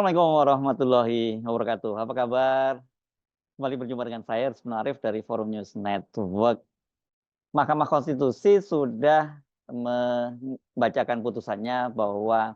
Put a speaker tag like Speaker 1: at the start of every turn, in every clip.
Speaker 1: Assalamualaikum warahmatullahi wabarakatuh. Apa kabar? Kembali berjumpa dengan saya Rusman Arif dari Forum News Network. Mahkamah Konstitusi sudah membacakan putusannya bahwa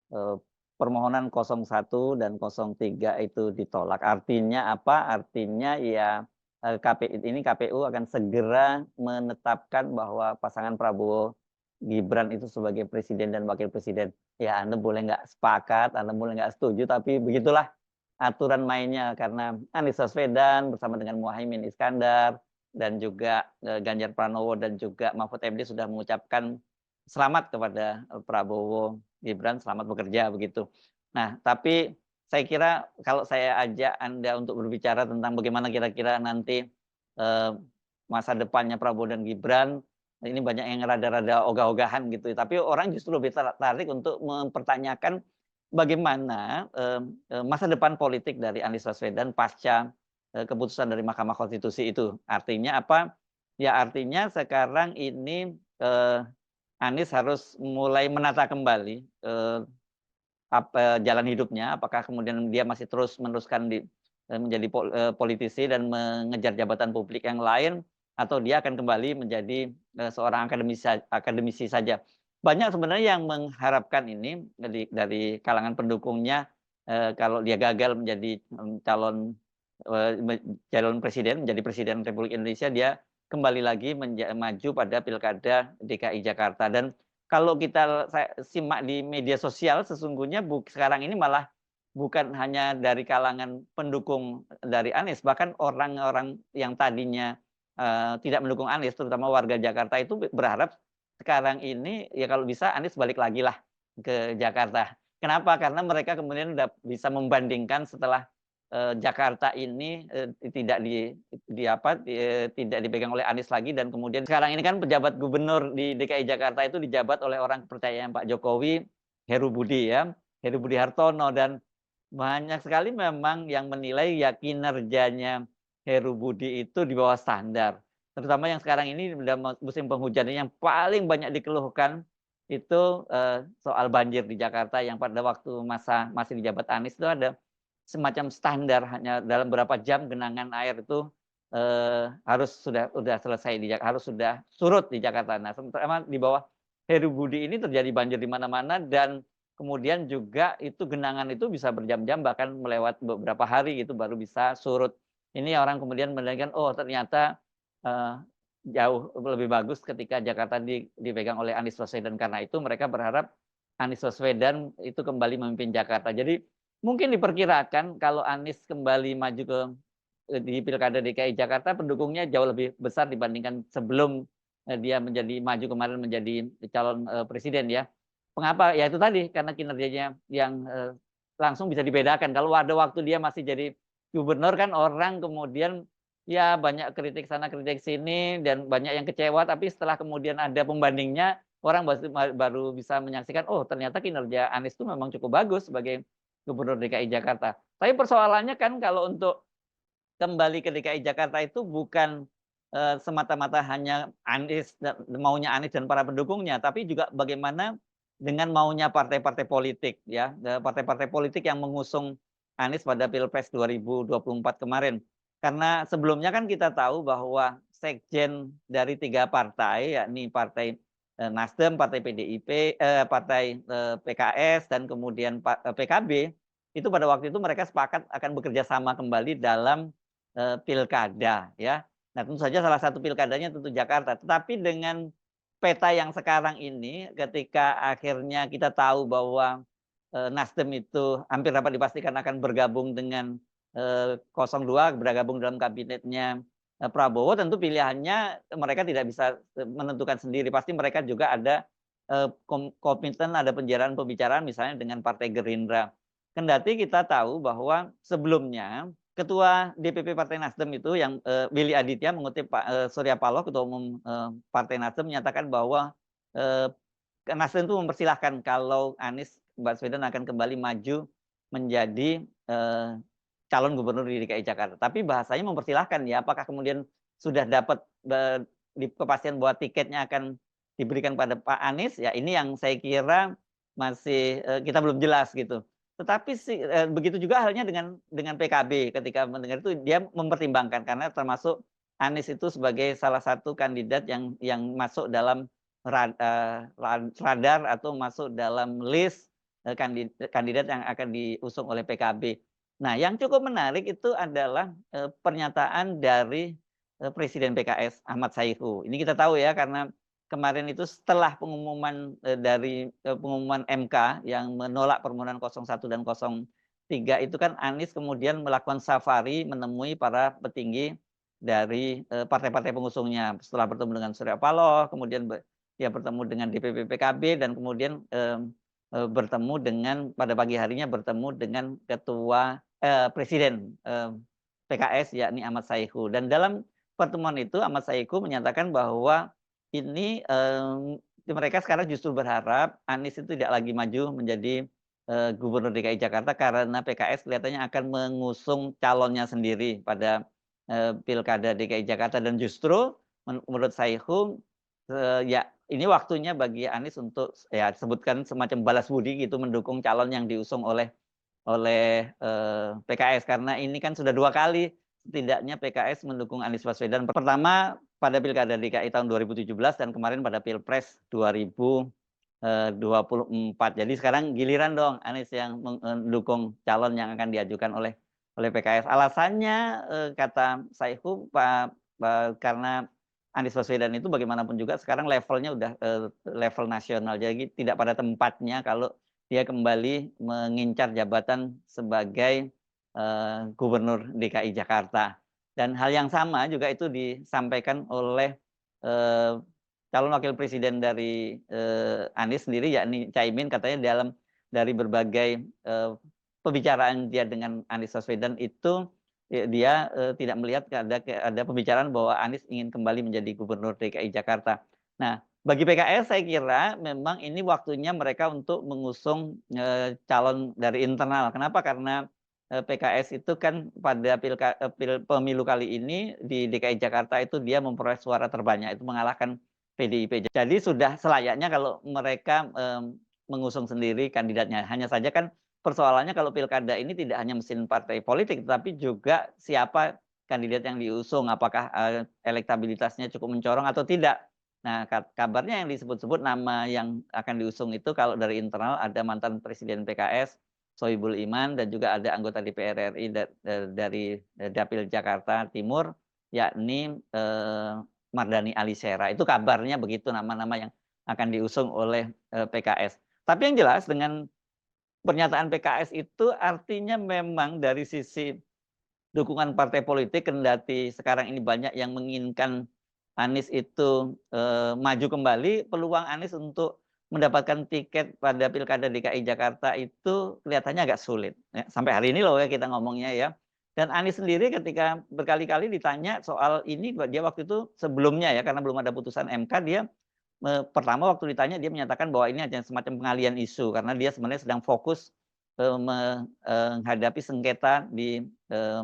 Speaker 1: eh, permohonan 01 dan 03 itu ditolak. Artinya apa? Artinya ya KPU akan segera menetapkan bahwa pasangan Prabowo Gibran itu sebagai presiden dan wakil presiden. Ya, Anda boleh nggak sepakat, Anda boleh nggak setuju, tapi begitulah aturan mainnya karena Anies Baswedan bersama dengan Muhaimin Iskandar dan juga Ganjar Pranowo dan juga Mahfud MD sudah mengucapkan selamat kepada Prabowo Gibran, selamat bekerja begitu. Nah, tapi saya kira kalau saya ajak Anda untuk berbicara tentang bagaimana kira-kira nanti eh, masa depannya Prabowo dan Gibran, ini banyak yang rada-rada ogah-ogahan gitu. Tapi orang justru lebih tertarik untuk mempertanyakan bagaimana masa depan politik dari Anies Baswedan pasca keputusan dari Mahkamah Konstitusi itu. Artinya apa? Ya artinya sekarang ini Anies harus mulai menata kembali jalan hidupnya. Apakah kemudian dia masih terus meneruskan menjadi politisi dan mengejar jabatan publik yang lain, atau dia akan kembali menjadi seorang akademisi saja. Banyak sebenarnya yang mengharapkan ini dari kalangan pendukungnya, kalau dia gagal menjadi calon presiden, menjadi presiden Republik Indonesia, dia kembali lagi maju pada pilkada DKI Jakarta. Dan kalau kita simak di media sosial, sesungguhnya sekarang ini malah bukan hanya dari kalangan pendukung dari Anies, bahkan orang-orang yang tadinya tidak mendukung Anies, terutama warga Jakarta itu berharap sekarang ini ya kalau bisa Anies balik lagi lah ke Jakarta. Kenapa? Karena mereka kemudian udah bisa membandingkan setelah Jakarta ini tidak dipegang oleh Anies lagi, dan kemudian sekarang ini kan pejabat gubernur di DKI Jakarta itu dijabat oleh orang kepercayaan Pak Jokowi, Heru Budi ya, Heru Budi Hartono, dan banyak sekali memang yang menilai ya kinerjanya Heru Budi itu di bawah standar. Terutama yang sekarang ini dalam musim penghujan yang paling banyak dikeluhkan itu soal banjir di Jakarta, yang pada waktu masa masih dijabat Anies itu ada semacam standar, hanya dalam berapa jam genangan air itu harus sudah selesai harus sudah surut di Jakarta. Nah, sementara di bawah Heru Budi ini terjadi banjir di mana-mana, dan kemudian juga itu genangan itu bisa berjam-jam, bahkan melewat beberapa hari gitu baru bisa surut. Ini orang kemudian menilai, oh ternyata uh, jauh lebih bagus ketika Jakarta dipegang oleh Anies Baswedan. Karena itu mereka berharap Anies Baswedan itu kembali memimpin Jakarta. Jadi mungkin diperkirakan kalau Anies kembali maju di Pilkada DKI Jakarta, pendukungnya jauh lebih besar dibandingkan sebelum dia maju kemarin menjadi calon presiden ya. Mengapa? Ya itu tadi, karena kinerjanya yang langsung bisa dibedakan. Kalau ada waktu dia masih jadi gubernur kan orang kemudian ya banyak kritik sana kritik sini dan banyak yang kecewa, tapi setelah kemudian ada pembandingnya, orang baru bisa menyaksikan, oh ternyata kinerja Anies itu memang cukup bagus sebagai Gubernur DKI Jakarta. Tapi persoalannya kan kalau untuk kembali ke DKI Jakarta itu bukan semata-mata hanya maunya Anies dan para pendukungnya, tapi juga bagaimana dengan maunya partai-partai politik ya, partai-partai politik yang mengusung Anies pada Pilpres 2024 kemarin. Karena sebelumnya kan kita tahu bahwa sekjen dari 3 partai, yakni Partai Nasdem, Partai PDIP, Partai PKS, dan kemudian PKB, itu pada waktu itu mereka sepakat akan bekerja sama kembali dalam pilkada ya. Nah, tentu saja salah satu pilkadanya tentu Jakarta. Tetapi dengan peta yang sekarang ini, ketika akhirnya kita tahu bahwa Nasdem itu hampir dapat dipastikan akan bergabung dengan 02, bergabung dalam kabinetnya Prabowo, tentu pilihannya mereka tidak bisa menentukan sendiri. Pasti mereka juga ada komitmen, ada pembicaraan misalnya dengan Partai Gerindra. Kendati kita tahu bahwa sebelumnya Ketua DPP Partai Nasdem itu yang Willy Aditya mengutip Pak Surya Paloh, Ketua Umum Partai Nasdem, menyatakan bahwa Nasdem itu mempersilahkan kalau Anies Baswedan akan kembali maju menjadi calon gubernur di DKI Jakarta. Tapi bahasanya mempersilahkan ya, apakah kemudian sudah dapat kepastian bahwa tiketnya akan diberikan pada Pak Anies, ya ini yang saya kira masih kita belum jelas gitu. Tetapi begitu juga halnya dengan PKB ketika mendengar itu dia mempertimbangkan karena termasuk Anies itu sebagai salah satu kandidat yang masuk dalam radar atau masuk dalam list kandidat yang akan diusung oleh PKB. Nah, yang cukup menarik itu adalah pernyataan dari Presiden PKS Ahmad Saiku. Ini kita tahu ya karena kemarin itu setelah pengumuman dari pengumuman MK yang menolak permohonan 01 dan 03 itu kan Anies kemudian melakukan safari menemui para petinggi dari partai-partai pengusungnya. Setelah bertemu dengan Surya Paloh, kemudian dia bertemu dengan DPP PKB dan kemudian bertemu dengan pada pagi harinya bertemu dengan ketua presiden PKS yakni Ahmad Saiku. Dan dalam pertemuan itu Ahmad Saiku menyatakan bahwa ini mereka sekarang justru berharap Anies itu tidak lagi maju menjadi Gubernur DKI Jakarta karena PKS kelihatannya akan mengusung calonnya sendiri pada Pilkada DKI Jakarta dan justru menurut Saihu ya ini waktunya bagi Anies untuk ya sebutkan semacam balas budi gitu mendukung calon yang diusung oleh PKS karena ini kan sudah 2 kali setidaknya PKS mendukung Anies Baswedan. Pertama pada Pilkada DKI tahun 2017 dan kemarin pada Pilpres 2024. Jadi sekarang giliran dong Anies yang mendukung calon yang akan diajukan oleh PKS. Alasannya kata Saihu karena Anies Baswedan itu bagaimanapun juga sekarang levelnya udah level nasional. Jadi tidak pada tempatnya kalau dia kembali mengincar jabatan sebagai Gubernur DKI Jakarta. Dan hal yang sama juga itu disampaikan oleh calon wakil presiden dari Anies sendiri yakni Caimin katanya dari berbagai pembicaraan dia dengan Anies Baswedan itu dia tidak melihat ada pembicaraan bahwa Anies ingin kembali menjadi Gubernur DKI Jakarta. Nah, bagi PKS saya kira memang ini waktunya mereka untuk mengusung calon dari internal. Kenapa? Karena PKS itu kan pada pemilu kali ini di DKI Jakarta itu dia memperoleh suara terbanyak, itu mengalahkan PDIP. Jadi sudah selayaknya kalau mereka mengusung sendiri kandidatnya. Hanya saja kan persoalannya kalau pilkada ini tidak hanya mesin partai politik, tetapi juga siapa kandidat yang diusung, apakah elektabilitasnya cukup mencorong atau tidak. Nah, kabarnya yang disebut-sebut nama yang akan diusung itu kalau dari internal ada mantan Presiden PKS, Sohibul Iman, dan juga ada anggota DPR RI dari Dapil Jakarta Timur, yakni Mardani Alisera. Itu kabarnya begitu nama-nama yang akan diusung oleh PKS. Tapi yang jelas dengan pernyataan PKS itu artinya memang dari sisi dukungan partai politik kendati sekarang ini banyak yang menginginkan Anies itu maju kembali, peluang Anies untuk mendapatkan tiket pada Pilkada DKI Jakarta itu kelihatannya agak sulit. Ya, sampai hari ini loh ya kita ngomongnya ya. Dan Anies sendiri ketika berkali-kali ditanya soal ini, dia waktu itu sebelumnya ya karena belum ada putusan MK dia pertama waktu ditanya dia menyatakan bahwa ini hanya semacam pengalian isu karena dia sebenarnya sedang fokus menghadapi sengketa di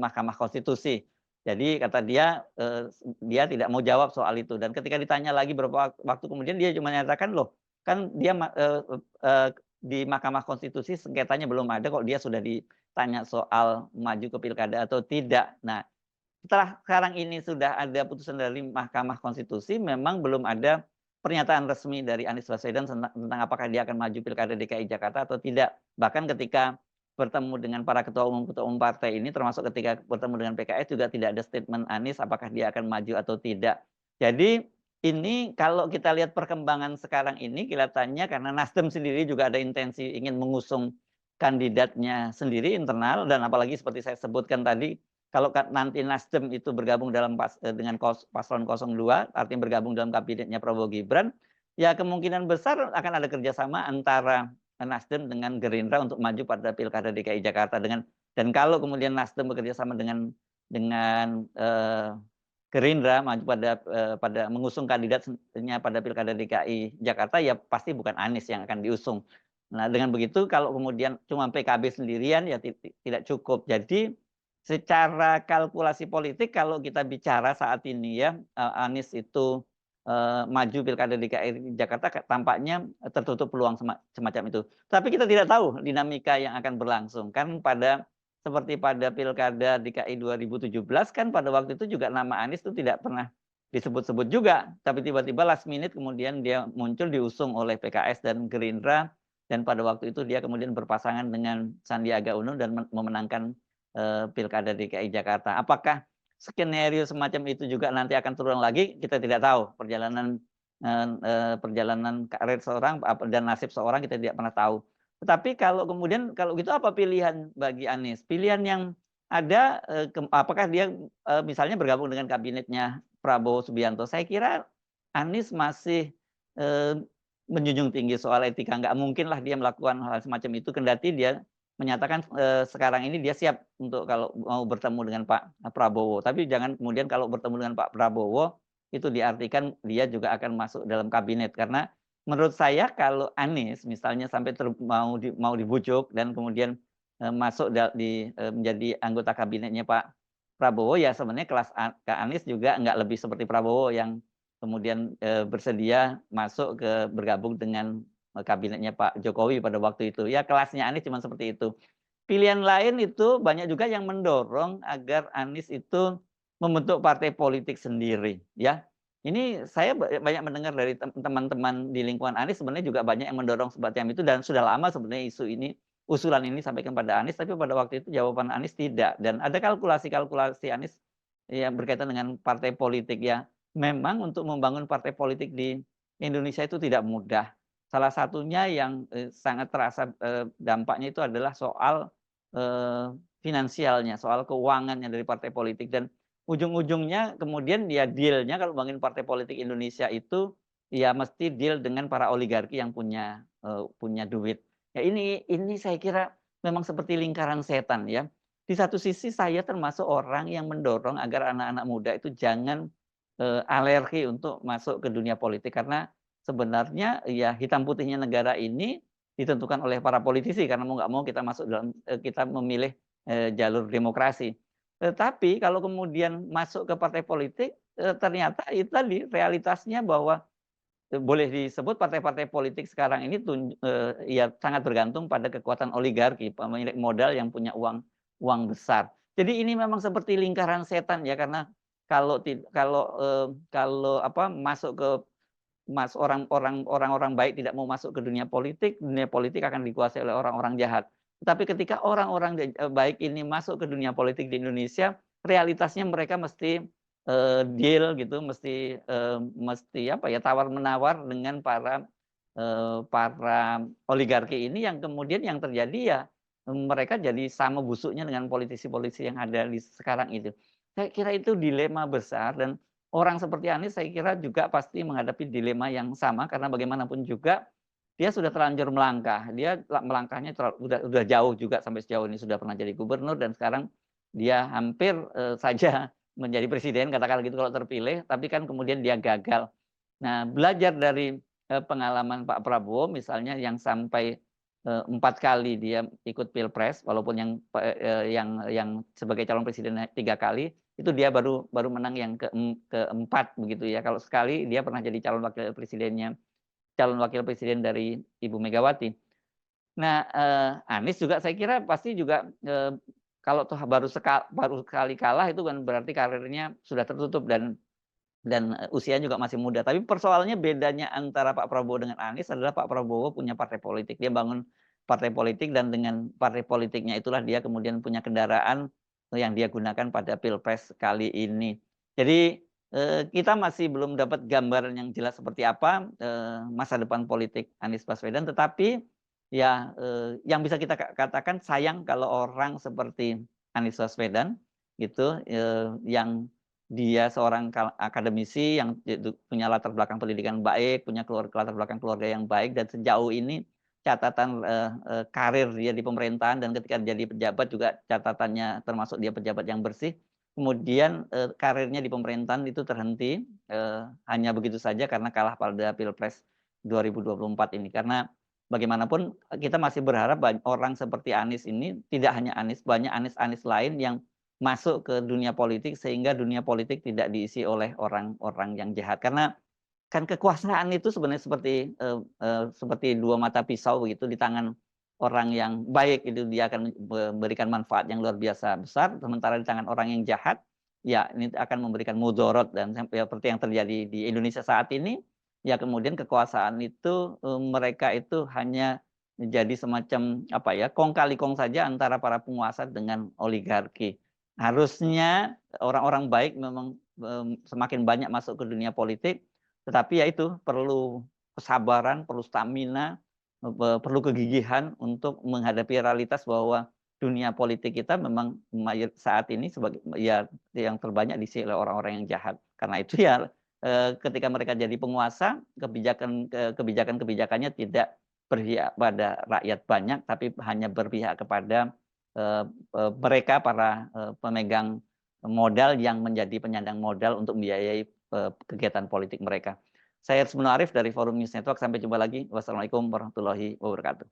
Speaker 1: Mahkamah Konstitusi. Jadi kata dia dia tidak mau jawab soal itu dan ketika ditanya lagi beberapa waktu kemudian dia cuma menyatakan loh kan dia di Mahkamah Konstitusi sengketanya belum ada kok dia sudah ditanya soal maju ke pilkada atau tidak. Nah, setelah sekarang ini sudah ada putusan dari Mahkamah Konstitusi memang belum ada pernyataan resmi dari Anies Baswedan tentang apakah dia akan maju Pilkada DKI Jakarta atau tidak. Bahkan ketika bertemu dengan para ketua umum partai ini, termasuk ketika bertemu dengan PKS juga tidak ada statement Anies apakah dia akan maju atau tidak. Jadi ini kalau kita lihat perkembangan sekarang ini kelihatannya karena Nasdem sendiri juga ada intensi ingin mengusung kandidatnya sendiri internal dan apalagi seperti saya sebutkan tadi kalau nanti Nasdem itu bergabung dengan paslon 02, artinya bergabung dalam kabinetnya Prabowo Gibran, ya kemungkinan besar akan ada kerjasama antara Nasdem dengan Gerindra untuk maju pada Pilkada DKI Jakarta dan kalau kemudian Nasdem bekerja sama dengan Gerindra maju pada mengusung kandidatnya pada Pilkada DKI Jakarta ya pasti bukan Anies yang akan diusung. Nah, dengan begitu kalau kemudian cuma PKB sendirian ya tidak cukup. Jadi secara kalkulasi politik kalau kita bicara saat ini ya Anies itu maju pilkada DKI Jakarta tampaknya tertutup peluang semacam itu. Tapi kita tidak tahu dinamika yang akan berlangsung. Kan seperti pada pilkada DKI 2017 kan pada waktu itu juga nama Anies itu tidak pernah disebut-sebut juga. Tapi tiba-tiba last minute kemudian dia muncul diusung oleh PKS dan Gerindra. Dan pada waktu itu dia kemudian berpasangan dengan Sandiaga Uno dan memenangkan pilkada DKI Jakarta. Apakah skenario semacam itu juga nanti akan terulang lagi? Kita tidak tahu. Perjalanan karir seorang dan nasib seorang kita tidak pernah tahu. Tetapi kalau gitu apa pilihan bagi Anies? Pilihan yang ada, apakah dia misalnya bergabung dengan kabinetnya Prabowo Subianto? Saya kira Anies masih menjunjung tinggi soal etika. Nggak mungkin lah dia melakukan hal semacam itu, kendati dia menyatakan sekarang ini dia siap untuk kalau mau bertemu dengan Pak Prabowo. Tapi jangan kemudian kalau bertemu dengan Pak Prabowo itu diartikan dia juga akan masuk dalam kabinet. Karena menurut saya kalau Anies misalnya sampai mau dibujuk dan kemudian masuk menjadi anggota kabinetnya Pak Prabowo, ya sebenarnya kelas Anies juga nggak lebih seperti Prabowo yang kemudian bersedia bergabung dengan kabinetnya Pak Jokowi pada waktu itu. Ya kelasnya Anies cuma seperti itu. Pilihan lain itu banyak juga yang mendorong agar Anies itu membentuk partai politik sendiri. Ya, ini saya banyak mendengar dari teman-teman di lingkungan Anies sebenarnya juga banyak yang mendorong semacam itu dan sudah lama sebenarnya usulan ini sampaikan pada Anies, tapi pada waktu itu jawaban Anies tidak. Dan ada kalkulasi Anies yang berkaitan dengan partai politik ya. Memang untuk membangun partai politik di Indonesia itu tidak mudah. Salah satunya yang sangat terasa dampaknya itu adalah soal finansialnya, soal keuangannya dari partai politik. Dan ujung-ujungnya kemudian ya deal-nya kalau bangun partai politik Indonesia itu ya mesti deal dengan para oligarki yang punya duit. Ya ini saya kira memang seperti lingkaran setan ya. Di satu sisi saya termasuk orang yang mendorong agar anak-anak muda itu jangan alergi untuk masuk ke dunia politik, karena sebenarnya ya hitam putihnya negara ini ditentukan oleh para politisi, karena mau nggak mau kita masuk dalam kita memilih jalur demokrasi. Tetapi kalau kemudian masuk ke partai politik ternyata itu tadi realitasnya bahwa boleh disebut partai-partai politik sekarang ini ya sangat bergantung pada kekuatan oligarki, pemilik modal yang punya uang besar. Jadi ini memang seperti lingkaran setan ya, karena kalau masuk ke orang-orang baik tidak mau masuk ke dunia politik akan dikuasai oleh orang-orang jahat. Tapi ketika orang-orang baik ini masuk ke dunia politik di Indonesia, realitasnya mereka mesti deal gitu, mesti tawar menawar dengan para oligarki ini, yang kemudian yang terjadi ya mereka jadi sama busuknya dengan politisi-politisi yang ada di sekarang itu. Saya kira itu dilema besar, dan orang seperti Anies saya kira juga pasti menghadapi dilema yang sama, karena bagaimanapun juga dia sudah terlanjur melangkah. Dia melangkahnya sudah jauh juga, sampai sejauh ini sudah pernah jadi gubernur dan sekarang dia hampir saja menjadi presiden, katakan gitu kalau terpilih, tapi kan kemudian dia gagal. Nah, belajar dari pengalaman Pak Prabowo misalnya yang sampai 4 kali dia ikut pilpres, walaupun yang sebagai calon presiden 3 kali, itu dia baru menang yang keempat begitu ya. Kalau sekali dia pernah jadi calon wakil presiden dari Ibu Megawati. Nah, Anies juga saya kira pasti juga kalau toh baru sekali kalah itu kan berarti karirnya sudah tertutup dan usianya juga masih muda. Tapi persoalannya bedanya antara Pak Prabowo dengan Anies adalah Pak Prabowo punya partai politik. Dia bangun partai politik dan dengan partai politiknya itulah dia kemudian punya kendaraan yang dia gunakan pada pilpres kali ini. Jadi kita masih belum dapat gambaran yang jelas seperti apa masa depan politik Anies Baswedan. Tetapi ya yang bisa kita katakan sayang kalau orang seperti Anies Baswedan gitu yang dia seorang akademisi yang punya latar belakang pendidikan baik, punya latar belakang keluarga yang baik, dan sejauh ini catatan karir dia di pemerintahan dan ketika jadi pejabat juga catatannya termasuk dia pejabat yang bersih. Kemudian karirnya di pemerintahan itu terhenti hanya begitu saja karena kalah pada Pilpres 2024 ini. Karena bagaimanapun kita masih berharap orang seperti Anies ini, tidak hanya Anies, banyak Anies lain yang masuk ke dunia politik sehingga dunia politik tidak diisi oleh orang-orang yang jahat. Karena kan kekuasaan itu sebenarnya seperti dua mata pisau begitu di tangan orang yang baik itu dia akan memberikan manfaat yang luar biasa besar, sementara di tangan orang yang jahat, ya ini akan memberikan mudarat dan seperti yang terjadi di Indonesia saat ini, ya kemudian kekuasaan itu, mereka itu hanya menjadi semacam apa ya, kong kali kong saja antara para penguasa dengan oligarki. Harusnya orang-orang baik memang, semakin banyak masuk ke dunia politik, tetapi ya itu perlu kesabaran, perlu stamina, perlu kegigihan untuk menghadapi realitas bahwa dunia politik kita memang saat ini sebagai ya yang terbanyak diisi oleh orang-orang yang jahat. Karena itu ya, ketika mereka jadi penguasa, kebijakan-kebijakannya tidak berpihak pada rakyat banyak, tapi hanya berpihak kepada, mereka para, pemegang modal yang menjadi penyandang modal untuk membiayai, kegiatan politik mereka. Saya Rusmana Arif dari Forum News Network, sampai jumpa lagi. Wassalamualaikum warahmatullahi wabarakatuh.